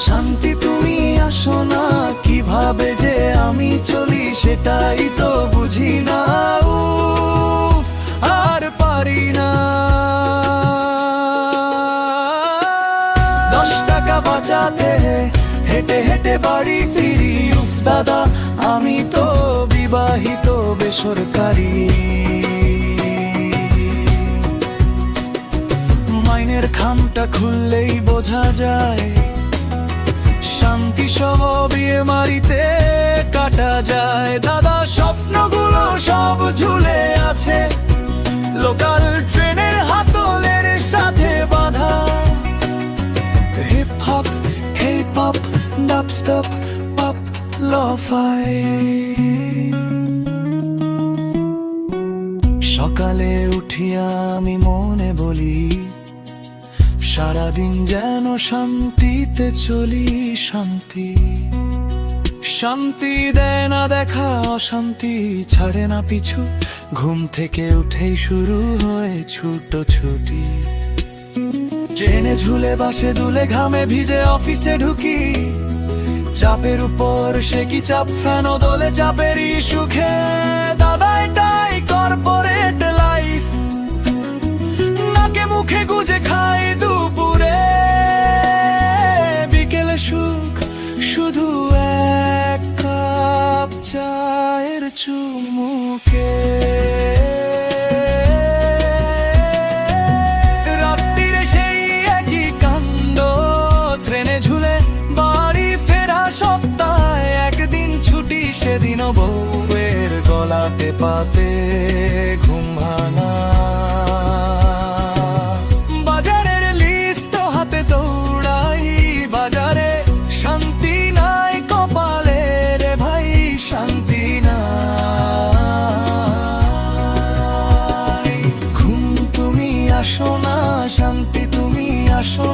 শান্তি তুমি আসো না, কিভাবে যে আমি চলি সেটাই তো বুঝি না। উফ, আর পারি না। 10 টাকা বাঁচাতে হেঁটে হেঁটে বাড়ি ফিরি। উফ দাদা, আমি তো বিবাহিত বেসরকারি। মাইনের খামটা খুললেই বোঝা যায়, শান্তি সহ বিয়ে মারিতে কাটা যায়। দাদা, স্বপ্নগুলো সব ঝুলে আছে লোকাল ট্রেনের হাতলের সাথে বাঁধা। Hip hop, hip hop, dubstep, pop, lofi. সকালে উঠিয়া আমি মনে বলি, সারাদিন যেন শান্তিতে চলি। শান্তি শান্তি দেয় না দেখা, অশান্তি ছাড়ে না পিছু। ঘুম থেকে উঠেই শুরু হয় ছুটোছুটি। ট্রেনে ঝুলে বাসে দুলে ঘামে ভিজে অফিসে ঢুকি। চাপের উপর সে কি চাপ, ফ্যান দোলে চাপেরই সুখে। দাদা, এটাই কর্পোরেট লাইফ, নাকে মুখে গুজে খাই দুপুরে। বিকেলে সুখ শুধু এক কাপ চায়ের চুমুকে। রাত্রিরে সেই একই কাণ্ড, ট্রেনে ঝুলে বাড়ি ফেরা। সপ্তাহে একদিন ছুটি, সেদিনও বউয়ের গলাতে পাতে ঘুম ভাঙা। বাজারের লিস্ট হাতে দৌড়াই, বাজারে শান্তি নাই কপালে রে ভাই, শান্তি নাই। ঘুম তুমি আসো না, শান্তি তুমি আসো।